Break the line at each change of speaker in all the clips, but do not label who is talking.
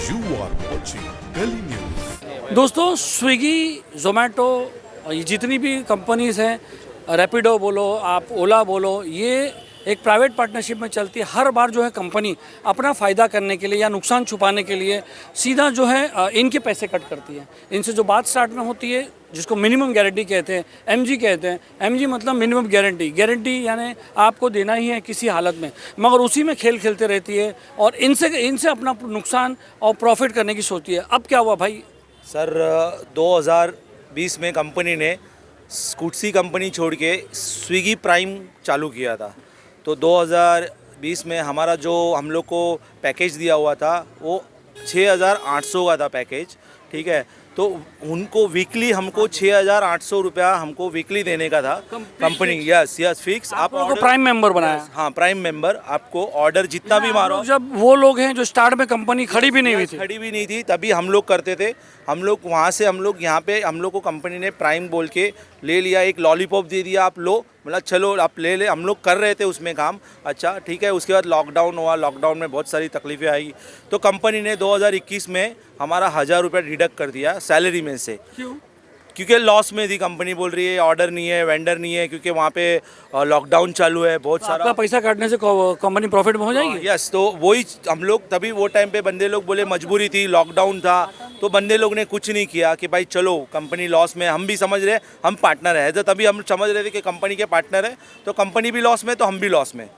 You are watching Delhi News.
दोस्तों स्विगी जोमेटो ये जितनी भी कंपनीज़ हैं रैपिडो बोलो आप ओला बोलो ये एक प्राइवेट पार्टनरशिप में चलती है। हर बार जो है कंपनी अपना फ़ायदा करने के लिए या नुकसान छुपाने के लिए सीधा जो है इनके पैसे कट करती है। इनसे जो बात स्टार्ट में होती है जिसको मिनिमम गारंटी कहते हैं, एमजी कहते हैं। एमजी मतलब मिनिमम गारंटी यानी आपको देना ही है किसी हालत में, मगर उसी में खेल खेलते रहती है और इनसे अपना नुकसान और प्रॉफिट करने की सोचती है। अब क्या हुआ भाई?
सर 2020 में कंपनी ने स्कूटसी कंपनी छोड़ के स्विगी प्राइम चालू किया था। तो 2020 में हमारा जो हम लोग को पैकेज दिया हुआ था वो 6,800 का था पैकेज, ठीक है। तो उनको वीकली हमको 6,800 रुपया हमको वीकली देने का था कंपनी। Yes fix. आप
आपको प्राइम मेंबर बनाया?
हाँ, प्राइम मेंबर। आपको ऑर्डर जितना भी मारो।
जब वो लोग हैं जो स्टार्ट में कंपनी खड़ी भी नहीं हुई थी
तभी हम लोग करते थे। हम लोग वहाँ से हम लोग यहाँ पे हम लोग को कंपनी ने प्राइम बोल के ले लिया, एक लॉलीपॉप दे दिया, आप लो, मतलब चलो आप ले ले। हम लोग कर रहे थे उसमें काम, अच्छा ठीक है। उसके बाद लॉकडाउन हुआ, लॉकडाउन में बहुत सारी तकलीफ़ें आई, तो कंपनी ने 2021 में हमारा 1,000 रुपया डिडक्ट कर दिया सैलरी में से।
क्यों?
क्योंकि लॉस में थी कंपनी, बोल रही है ऑर्डर नहीं है, वेंडर नहीं है, क्योंकि वहाँ पे लॉकडाउन चालू है, बहुत
तो
सारा
आपका पैसा काटने से कंपनी प्रॉफिट में हो जाएगी?
यस। तो वही हम लोग तभी वो टाइम पे बंदे लोग बोले मजबूरी थी, लॉकडाउन था, तो बंदे लोग ने कुछ नहीं किया कि भाई चलो कंपनी लॉस में। हम भी समझ रहे हम पार्टनर है, तो तभी हम समझ रहे थे कि कंपनी के पार्टनर है तो कंपनी भी लॉस में तो हम भी लॉस में।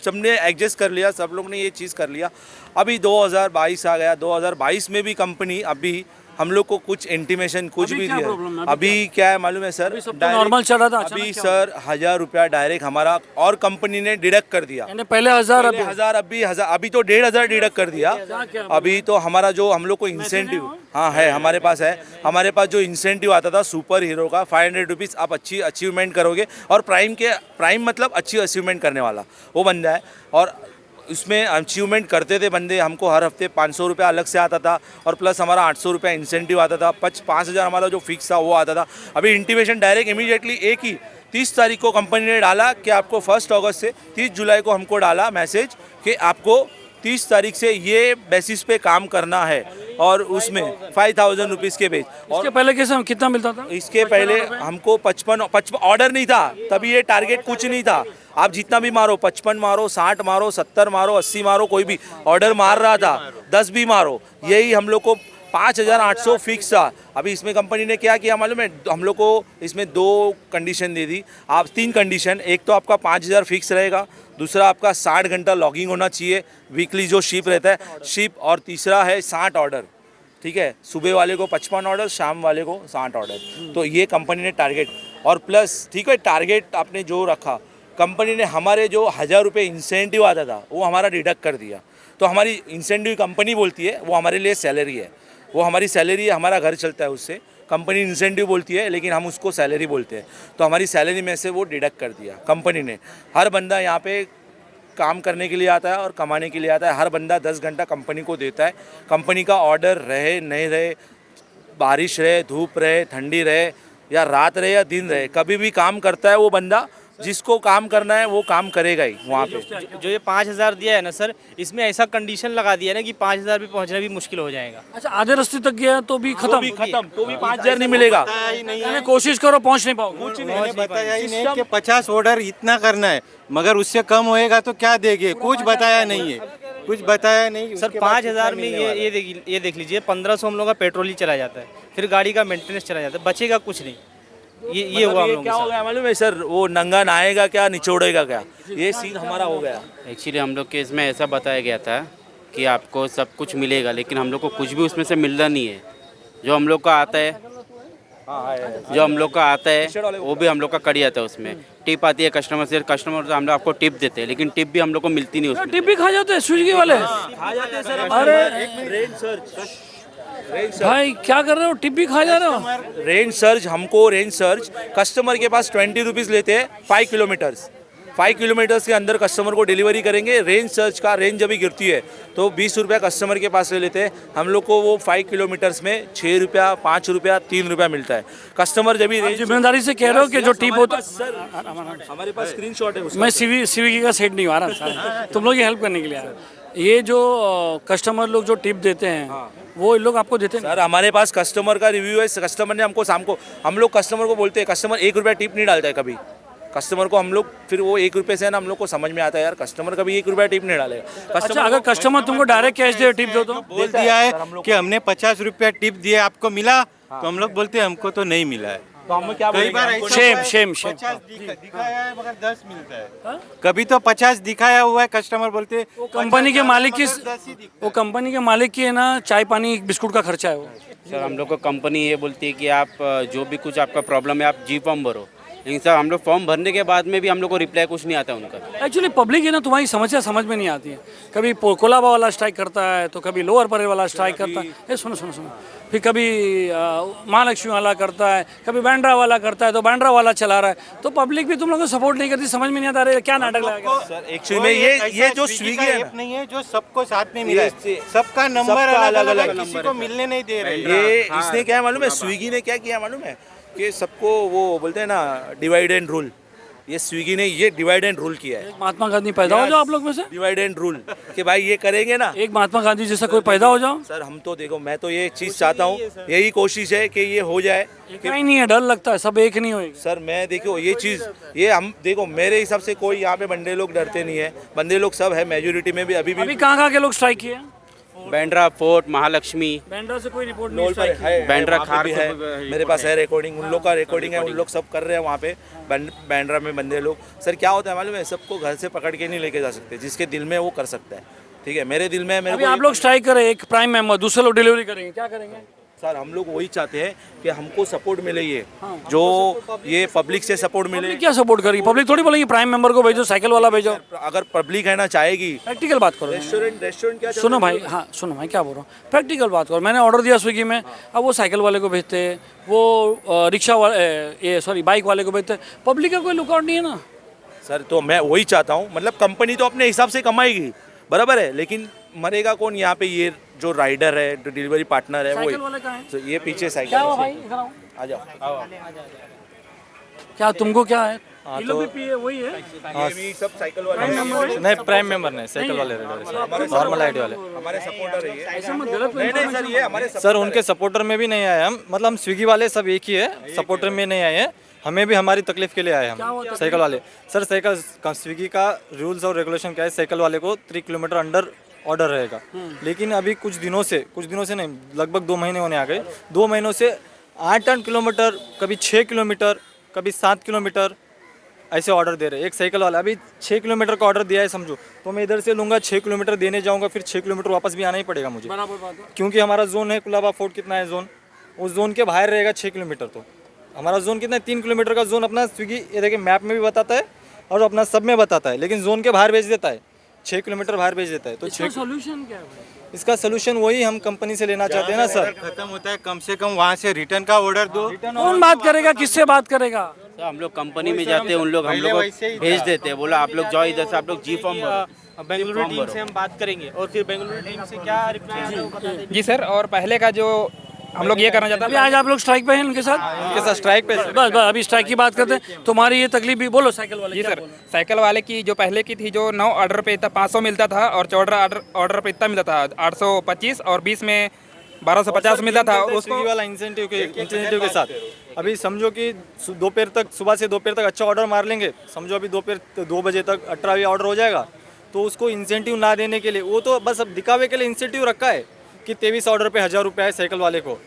सबने एडजस्ट कर लिया, सब लोग ने ये चीज़ कर लिया। अभी 2022 आ गया, 2022 में भी कंपनी अभी हम लोग को कुछ इंटीमेशन कुछ भी दिया। अभी क्या है मालूम है सर?
नॉर्मल चल रहा था,
अभी सर 1,000 रुपया डायरेक्ट हमारा और कंपनी ने डिडक्ट कर दिया।
पहले 1,000
अभी तो 1,500 डिडक्ट कर दिया। अभी तो हमारा जो हम लोग को इंसेंटिव, हाँ है हमारे पास है, हमारे पास जो इंसेंटिव आता था सुपर हीरो का 500 रुपीज़ आप अच्छी अचीवमेंट करोगे, और प्राइम मतलब अच्छी अचीवमेंट करने वाला वो बंदा है। और उसमें अचीवमेंट करते थे बंदे, हमको हर हफ्ते 500 रुपया अलग से आता था, और प्लस हमारा 800 रुपया इंसेंटिव आता था, 5,000 हमारा जो फिक्स था वो आता था। अभी इंटीमेशन डायरेक्ट इमीडिएटली एक ही 30 तारीख को कंपनी ने डाला कि आपको 1 अगस्त से 30 जुलाई को हमको डाला मैसेज कि आपको 30 तारीख से ये बेसिस पे काम करना है, और उसमें 5,000 रुपीज़ के बेच।
इसके पहले कैसे कितना मिलता था?
इसके पहले हमको 55 ऑर्डर नहीं था, तभी ये टारगेट कुछ नहीं था। आप जितना भी मारो, 55 मारो, 60 मारो, 70 मारो, 80 मारो, कोई भी ऑर्डर मार रहा था, 10 भी मारो, यही हम लोग को 5,800 फिक्स था। अभी इसमें कंपनी ने क्या किया मालूम है? हम लोग को इसमें 2 कंडीशन दे दी, आप 3 कंडीशन। एक तो आपका 5,000 फिक्स रहेगा, दूसरा आपका 60 घंटा लॉगिंग होना चाहिए वीकली जो शिप रहता है शिप, और तीसरा है 60 ऑर्डर, ठीक है। सुबह वाले को 55 ऑर्डर, शाम वाले को 60 ऑर्डर। तो ये कंपनी ने टारगेट, और प्लस ठीक है टारगेट आपने जो रखा, कंपनी ने हमारे जो 1,000 रुपये इंसेंटिव आता था वो हमारा डिडक्ट कर दिया। तो हमारी इंसेंटिव कंपनी बोलती है वो हमारे लिए सैलरी है, वो हमारी सैलरी है, हमारा घर चलता है उससे। कंपनी इंसेंटिव बोलती है लेकिन हम उसको सैलरी बोलते हैं। तो हमारी सैलरी में से वो डिडक्ट कर दिया कंपनी ने। हर बंदा यहाँ पे काम करने के लिए आता है और कमाने के लिए आता है। हर बंदा 10 घंटा कंपनी को देता है। कंपनी का ऑर्डर रहे नहीं रहे, बारिश रहे, धूप रहे, ठंडी रहे, या रात रहे या दिन रहे, कभी भी काम करता है वो बंदा। जिसको काम करना है वो काम करेगा ही वहाँ पे।
जो ये 5,000 दिया है ना सर, इसमें ऐसा कंडीशन लगा दिया है ना कि 5,000 भी पहुँचना भी मुश्किल हो जाएगा।
अच्छा, आधे रास्ते तक गया तो भी खत्म
तो भी 5,000 नहीं मिलेगा।
यानी कोशिश करो पहुंच नहीं पाओगे।
कुछ नहीं बताया ही नहीं कि 50 ऑर्डर इतना करना है, मगर उससे कम होएगा तो क्या देंगे, कुछ बताया नहीं है, कुछ बताया नहीं
सर। 5,000 में ये देख लीजिए 1,500 हम लोग का पेट्रोल ही चला जाता है, फिर गाड़ी का मेंटेनेंस चला जाता है, बचेगा कुछ नहीं। ये हुआ हम लोग
क्या हो गया मालूम है सर? वो नंगा नहाएगा क्या, निचोड़ेगा क्या, ये सीन हमारा हो गया।
एक्चुअली हम लोग के इसमें ऐसा बताया गया था कि आपको सब कुछ मिलेगा, लेकिन हम लोग को कुछ भी उसमें से मिल रहा नहीं है। जो हम लोग का आता है वो भी हम लोग का कट जाता है। उसमें टिप आती है कस्टमर से, कस्टमर से हम लोग आपको टिप देते हैं, लेकिन टिप भी हम लोग को मिलती नहीं उसमें।
टिप भी खा जाते हैं स्विगी वाले? भाई क्या कर रहे हो, टिप भी खा जा रहे हो?
रेंज सर्च कस्टमर के पास 20 रुपीज़ लेते हैं 5 किलोमीटर्स। 5 किलोमीटर्स के अंदर कस्टमर को डिलीवरी करेंगे। रेंज सर्च का रेंज जब भी गिरती है तो 20 रुपया कस्टमर के पास ले लेते हैं। हम लोग को वो 5 किलोमीटर्स में 6 रुपया, 5 रुपया, 3 रुपया मिलता है। कस्टमर जब भी
जिम्मेदारी से कह रहे हो कि जो टिप होता
हमारे पास स्क्रीनशॉट है।
मैं स्विगी का सेट नहीं आ रहा, तुम लोग की हेल्प करने के लिए आ रहा। ये जो कस्टमर लोग जो टिप देते हैं वो इन लोग आपको देते हैं?
सर हमारे पास कस्टमर का रिव्यू है, कस्टमर ने हमको शाम को, हम लोग कस्टमर को बोलते हैं, कस्टमर 1 रुपया टिप नहीं डालता है कभी कस्टमर को, हम लोग फिर वो 1 रुपये से है ना, हम लोग को समझ में आता है यार कस्टमर कभी 1 रुपया टिप नहीं डालेगा।
अच्छा, अगर कस्टमर तुमको डायरेक्ट कैश दे टिप दो तो?
बोल दिया है कि हमने 50 रुपया टिप दिए, आपको मिला? तो हम लोग बोलते हैं हमको तो नहीं मिला है।
तो हम क्या
कई बार
बोलेंगे?
ऐसा
शेम,
हुआ है,
शेम, शेम।
50 दिखाया है मगर 10 मिलता है। कभी तो 50 दिखाया हुआ है, कस्टमर बोलते हैं
कंपनी के मालिक की,
10 ही दिखता
वो कंपनी के मालिक की है ना, चाय पानी बिस्कुट का खर्चा है वो।
सर हम लोग को कंपनी ये बोलती है कि आप जो भी कुछ आपका प्रॉब्लम है आप जी फॉर्म भरो, लेकिन सर हम लोग फॉर्म भरने के बाद में भी हम लोग को रिप्लाई कुछ नहीं आता उनका।
एक्चुअली पब्लिक है ना, तुम्हारी समस्या समझ में नहीं आती है। कभी कोलाबा वाला स्ट्राइक करता है, तो कभी लोअर परेल वाला स्ट्राइक करता है, ये सुनो सुनो सुनो, फिर कभी महालक्ष्मी वाला करता है, कभी बांद्रा वाला करता है, तो बांद्रा वाला चला रहा है। तो पब्लिक भी तुम लोगों को सपोर्ट नहीं करती, समझ में नहीं आता रहे क्या नाटक लगाएगा।
सर एक्चुअली में ये जो स्विगी है
ऐप नहीं है जो सबको साथ में मिला है, सबका नंबर अलग अलग, किसी को मिलने नहीं दे रहे।
ये इसने क्या है मालूम है, स्विगी ने क्या किया मालूम है कि सबको वो बोलते हैं ना डिवाइड एंड रूल, ये स्विगी ने ये डिवाइड एंड रूल किया है।
महात्मा गांधी पैदा हो जाओ आप लोग में से,
डिवाइड एंड रूल कि भाई ये करेंगे ना,
एक महात्मा गांधी जैसा कोई पैदा हो जाओ।
सर हम तो देखो, मैं तो ये चीज़ चाहता हूँ, यही कोशिश है कि ये हो जाए।
कहीं नहीं है, डर लगता है, सब एक नहीं होएगी।
सर मैं देखो ये चीज़, ये हम देखो मेरे हिसाब से कोई यहाँ पे बंदे लोग डरते नहीं है, बंदे लोग सब है मेजोरिटी में भी अभी
अभी कहाँ के लोग स्ट्राइक किए?
बांद्रा फोर्ट, महालक्ष्मी,
बांद्रा से कोई रिपोर्ट
लोल
नहीं
पर
स्ट्राइक की।
है,
बांद्रा
वहाँ पे
खार
भी
से
है,
भी
मेरे पास है रिकॉर्डिंग, उन लोग का रिकॉर्डिंग है, उन लोग सब कर रहे हैं वहाँ पे बांद्रा में बंदे लोग। सर क्या होता है मालूम है, सबको घर से पकड़ के नहीं लेके जा सकते, जिसके दिल में है वो कर सकता है, ठीक है। मेरे दिल में है, मेरे
अभी
को
आप लोग स्ट्राइक करें, एक प्राइम मेंबर, दूसरे लोग डिलीवरी करेंगे, क्या करेंगे?
सर हम लोग वही चाहते हैं कि हमको सपोर्ट मिले, ये जो ये पब्लिक से सपोर्ट मिले।
पब्लिक क्या सपोर्ट करेगी? पब्लिक थोड़ी बोलेगी प्राइम मेंबर को भेजो, साइकिल वाला भेजो।
अगर पब्लिक है ना चाहेगी,
प्रैक्टिकल बात करो।
रेस्टोरेंट क्या
सुनो भाई, हाँ सुनो भाई, क्या बोल रहा हूँ, प्रैक्टिकल बात करो। मैंने ऑर्डर दिया स्विगी में, अब वो साइकिल वाले को भेजते हैं, वो रिक्शा वाले, ये सॉरी बाइक वाले को भेजते हैं, पब्लिक का कोई लुकआउट नहीं है ना।
सर तो मैं वही चाहता हूँ, मतलब कंपनी तो अपने हिसाब से कमाएगी, बराबर है, लेकिन मरेगा कौन यहाँ पे? ये जो राइडर है, जो डिलीवरी पार्टनर है,
साइकिल
वो
वाले कहाँ हैं?
तो ये पीछे साइकिल
क्या हुआ भाई, इधर आओ।
आ जाओ।
क्या तुमको क्या है? ये लोग भी पिए वही है?
ये भी सब साइकिल वाले
नहीं प्राइम मेंबर नहीं, साइकिल वाले नॉर्मल आईडी वाले।
हमारे सपोर्टर है ये।
ऐसा मत गलत
नहीं नहीं सर, ये हमारे
सर उनके सपोर्टर में भी नहीं आए हम, मतलब हम स्विगी वाले सब एक ही है, सपोर्टर में नहीं आए हैं, हमें भी हमारी तकलीफ के लिए आए हम साइकिल वाले। सर साइकिल स्विगी का रूल्स और रेगुलेशन क्या है, साइकिल वाले को 3 किलोमीटर अंडर ऑर्डर रहेगा, लेकिन अभी कुछ दिनों से नहीं, लगभग 2 महीने होने आ गए, 2 महीनों से 8 किलोमीटर, कभी 6 किलोमीटर, कभी 7 किलोमीटर ऐसे ऑर्डर दे रहे हैं। एक साइकिल वाला अभी 6 किलोमीटर का ऑर्डर दिया है समझो, तो मैं इधर से लूँगा 6 किलोमीटर देने जाऊँगा, फिर 6 किलोमीटर वापस भी आना ही पड़ेगा मुझे,
बराबर बात है।
क्योंकि हमारा जोन है कुलाबा फोर्ट, कितना है जोन, उस जोन के बाहर रहेगा 6 किलोमीटर। तो हमारा जोन कितना है, 3 किलोमीटर का जोन अपना स्विगी ये देखिए मैप में भी बताता है और अपना सब में बताता है, लेकिन जोन के बाहर भेज देता है, 6 किलोमीटर बाहर भेज देता है। तो
इसका सॉल्यूशन क्या है भाई?
इसका सोल्यूशन वही हम कंपनी से लेना चाहते हैं ना सर।
खत्म होता है, कम से कम वहाँ से रिटर्न का ऑर्डर दो।
कौन बात करेगा, किससे बात करेगा?
सर हम लोग कंपनी में जाते हैं, उन लोग हम लोग को भेज देते हैं, बोला आप लोग जाओ इधर से, आप लोग जी फॉर्म भरो।
बेंगलुरु टीम से हम बात करेंगे और फिर बेंगलुरु टीम से क्या रिप्लाई आता है वो बता देंगे।
जी सर, और पहले का जो हम लोग ये करना चाहते
अभी आज आप लोग स्ट्राइक पे हैं उनके साथ?
उनके साथ स्ट्राइक पे
बस बस अभी स्ट्राइक की बात करते हैं। तुम्हारी ये तकलीफ भी बोलो साइकिल वाले।
जी
क्या
सर,
बोलो?
साइकिल वाले की जो पहले की थी, जो 9 ऑर्डर पे इतना 500 मिलता था और 14 ऑर्डर पे इतना मिलता था 825 और 20 में 1250 मिलता था, और उसको
स्विगी वाला इंसेंटिव के साथ अभी समझो कि दोपहर तक, सुबह से दोपहर तक अच्छा ऑर्डर मार लेंगे, समझो अभी दोपहर 2 बजे तक 18 ऑर्डर हो जाएगा, तो उसको इंसेंटिव ना देने के लिए, वो तो बस अब दिखावे के लिए इंसेंटिव रखा है कि 23 ऑर्डर पे 1000 रुपये है साइकिल वाले को,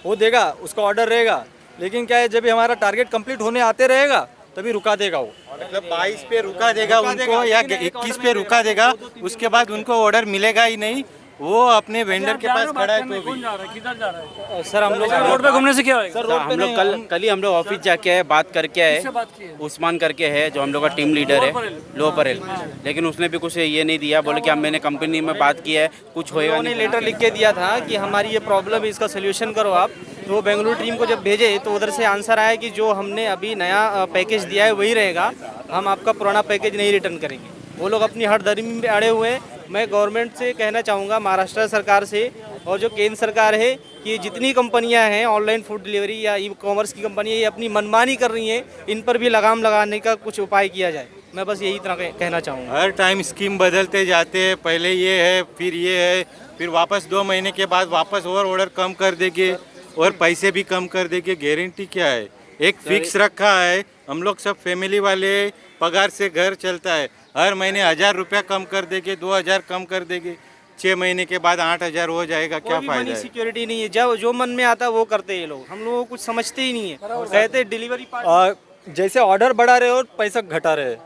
वो देगा, उसका ऑर्डर रहेगा, लेकिन क्या है जब भी हमारा टारगेट कंप्लीट होने आते रहेगा तभी रुका देगा वो,
मतलब 22 पे रुका देगा उनको या 21 पे रुका देगा, उसके बाद उनको ऑर्डर मिलेगा ही नहीं, वो अपने वेंडर के पास खड़ा है तो
कौन
भी।
जा रहा है, किधर जा रहा है?
सर हम लोग
रोड पे घूमने से क्या होगा?
सर हम लोग कल ही हम लोग ऑफिस जाके आए, बात करके आए,
किससे बात की है?
उस्मान करके है जो हम लोग का टीम लीडर है, लो परेल, लेकिन उसने भी कुछ ये नहीं दिया, बोले कि हम मैंने कंपनी में बात की है, कुछ होएगा
उन्होंने
नहीं।
लेटर लिख के दिया था कि हमारी ये प्रॉब्लम है, इसका सोल्यूशन करो आप। तो बेंगलुरु टीम को जब भेजे तो उधर से आंसर आया कि जो हमने अभी नया पैकेज दिया है वही रहेगा, हम आपका पुराना पैकेज नहीं रिटर्न करेंगे। वो लोग अपनी हठधर्मी में अड़े हुए हैं। मैं गवर्नमेंट से कहना चाहूँगा, महाराष्ट्र सरकार से और जो केंद्र सरकार है, कि जितनी कंपनियां हैं ऑनलाइन फूड डिलीवरी या ई कॉमर्स की कंपनियां, ये अपनी मनमानी कर रही हैं, इन पर भी लगाम लगाने का कुछ उपाय किया जाए। मैं बस यही तरह कहना चाहूँगा।
हर टाइम स्कीम बदलते जाते हैं, पहले ये है फिर ये है, फिर वापस 2 महीने के बाद वापस और ऑर्डर कम कर देंगे और पैसे भी कम कर देंगे। गारंटी क्या है? एक फिक्स रखा है, हम लोग सब फैमिली वाले पगार से घर चलता है, हर महीने 1000 रुपया कम कर देंगे, 2000 कम कर देंगे, 6 महीने के बाद 8000 हो जाएगा, क्या फायदा है?
सिक्योरिटी नहीं है, जब जो मन में आता है वो करते हैं ये लोग, हम लोगों को कुछ समझते ही नहीं है। कहते डिलीवरी
जैसे ऑर्डर बढ़ा रहे और पैसा घटा रहे।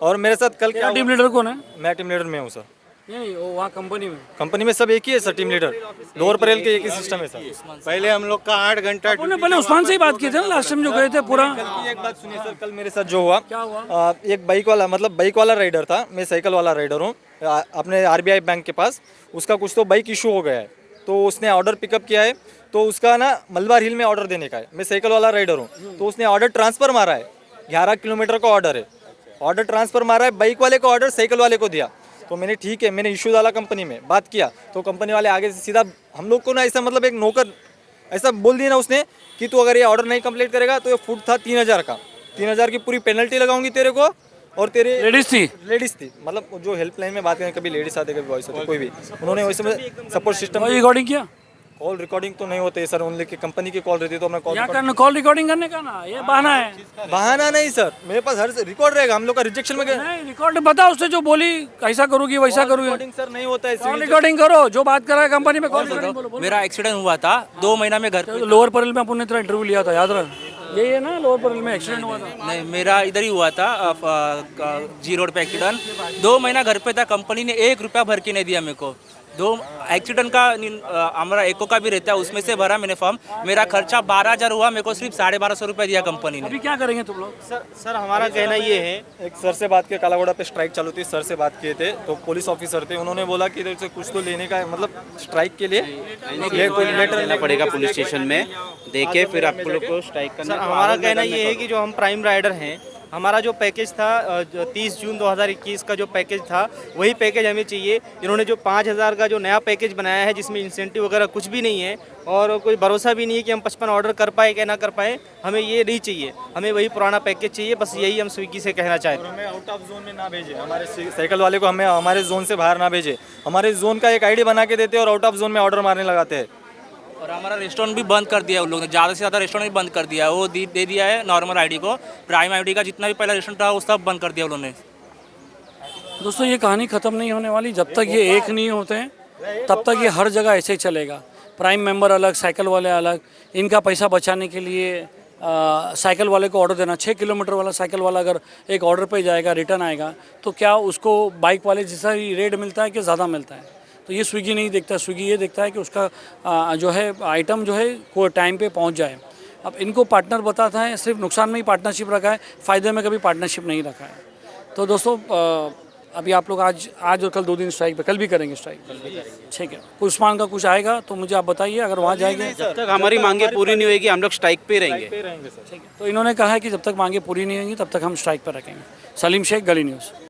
और मेरे साथ कल क्या
टीम लीडर कौन है?
मैं टीम लीडर में हूँ सर।
नहीं वो वहाँ कंपनी में
सब एक ही है sir, team leader lower Parel के एक ही सिस्टम है सर।
पहले हम लोग का 8 घंटा
उन्होंने पहले उस्मान से ही बात की थी ना लास्ट टाइम जो गए थे पूरा।
कल की एक बात सुनिए सर, कल मेरे साथ जो हुआ,
क्या हुआ?
एक बाइक वाला राइडर था, मैं साइकिल वाला राइडर हूँ, अपने RBI बैंक के पास। उसका कुछ तो बाइक इशू हो गया है, तो उसने ऑर्डर पिकअप किया है, तो उसका ना मलबार हिल में ऑर्डर देने का है। मैं साइकिल वाला राइडर हूँ, तो उसने ऑर्डर ट्रांसफ़र मारा है, 11 किलोमीटर का ऑर्डर है, ऑर्डर ट्रांसफ़र मारा है, बाइक वाले को ऑर्डर साइकिल वाले को दिया। तो मैंने ठीक है, मैंने इशू डाला कंपनी में, बात किया, तो कंपनी वाले आगे से सीधा हम लोग को ना ऐसा मतलब एक नौकर ऐसा बोल दिया ना उसने कि तू अगर ये ऑर्डर नहीं कंप्लीट करेगा तो ये फूड था 3000 का, 3000 की पूरी पेनल्टी लगाऊंगी तेरे को। और तेरे लेडीज़ थी मतलब जो हेल्पलाइन में बात करें, कभी लेडीज़ आते कभी बॉयज़ होते, कोई भी, उन्होंने वैसे में सपोर्ट सिस्टम
रिकॉर्डिंग किया।
कॉल रिकॉर्डिंग तो नहीं होते सर, ओनली की कंपनी की कॉल रहती है तो मैं
कॉल रिकॉर्डिंग करने का ना ये बहाना है।
बहाना नहीं सर, मेरे पास हर रिकॉर्ड रहेगा। हम लोग का रिजेक्शन में
नहीं रिकॉर्ड बता उससे, जो बोली ऐसा करूँगी वैसा करूँगी।
रिकॉर्डिंग सर नहीं होता है,
कॉल रिकॉर्डिंग करो, जो बात कर रहा है कंपनी में कॉल रिकॉर्डिंग।
मेरा एक्सीडेंट हुआ था 2 महीना में घर पे।
लोअर परेल में अपन ने तेरा इंटरव्यू लिया था, याद रहा? यही है ना, लोअर परेल में एक्सीडेंट हुआ था।
नहीं, मेरा इधर ही हुआ था, जी रोड पे एक्सीडेंट। 2 महीना घर पे था, कंपनी ने 1 रुपया भर के नहीं दिया मेरे को। 2 एक्सीडेंट का हमारा एको का भी रहता है, उसमें से भरा मैंने फॉर्म। मेरा खर्चा 12000 हुआ, मेरे को सिर्फ 1250 रुपये दिया कंपनी ने।
अभी क्या करेंगे तुम लोग?
सर हमारा कहना ये है,
एक सर से बात किया, कालाघोड़ा पे स्ट्राइक चालू थी, सर से बात किए थे, तो पुलिस ऑफिसर थे, उन्होंने बोला कि इधर से कुछ तो लेने का है, मतलब स्ट्राइक के लिए
लेटर लेना पड़ेगा पुलिस स्टेशन में, देके फिर आप लोग को स्ट्राइक करना।
सर हमारा कहना ये है कि जो हम प्राइम राइडर हैं, हमारा जो पैकेज था 30 जून 2021 का जो पैकेज था, वही पैकेज हमें चाहिए। इन्होंने जो 5000 का जो नया पैकेज बनाया है, जिसमें इंसेंटिव वगैरह कुछ भी नहीं है और कोई भरोसा भी नहीं है कि हम 55 ऑर्डर कर पाए कि ना कर पाए, हमें ये नहीं चाहिए। हमें वही पुराना पैकेज चाहिए, बस यही हम स्विगी से कहना चाहते हैं।
हमें आउट ऑफ जोन में ना भेजे, हमारे साइकिल वाले को हमें हमारे जोन से बाहर ना भेजे, हमारे जोन का एक ID बना के देते और आउट ऑफ जोन में ऑर्डर मारने लगाते हैं।
और हमारा रेस्टोरेंट भी बंद कर दिया है उन लोगों ने, ज़्यादा से ज़्यादा रेस्टोरेंट भी बंद कर दिया है। वो दे दिया है नॉर्मल ID को, प्राइम ID का जितना भी पहला रेस्टोरेंट था वो सब बंद कर दिया उन्होंने।
दोस्तों ये कहानी ख़त्म नहीं होने वाली, जब तक ये एक नहीं होते हैं तब तक ये हर जगह ऐसे ही चलेगा। प्राइम मेंबर अलग, साइकिल वाले अलग। इनका पैसा बचाने के लिए साइकिल वाले को ऑर्डर देना, 6 किलोमीटर वाला साइकिल वाला अगर एक ऑर्डर पे जाएगा, रिटर्न आएगा, तो क्या उसको बाइक वाले जैसा ही रेट मिलता है कि ज़्यादा मिलता है? तो ये स्विगी नहीं देखता, स्विगी ये देखता है कि उसका जो है आइटम जो है को टाइम पे पहुंच जाए। अब इनको पार्टनर बताता है, सिर्फ नुकसान में ही पार्टनरशिप रखा है, फ़ायदे में कभी पार्टनरशिप नहीं रखा है। तो दोस्तों अभी आप लोग आज और कल 2 दिन स्ट्राइक पे, कल भी करेंगे स्ट्राइक, ठीक है? उस्मान का कुछ आएगा तो मुझे आप बताइए, अगर वहाँ जाएंगे।
जब तक हमारी मांगे पूरी नहीं होगी हम लोग स्ट्राइक पे रहेंगे।
ठीक है, तो इन्होंने कहा है कि जब तक मांगे पूरी नहीं होंगी तब तक हम स्ट्राइक पर रखेंगे। सलीम शेख, गली न्यूज़।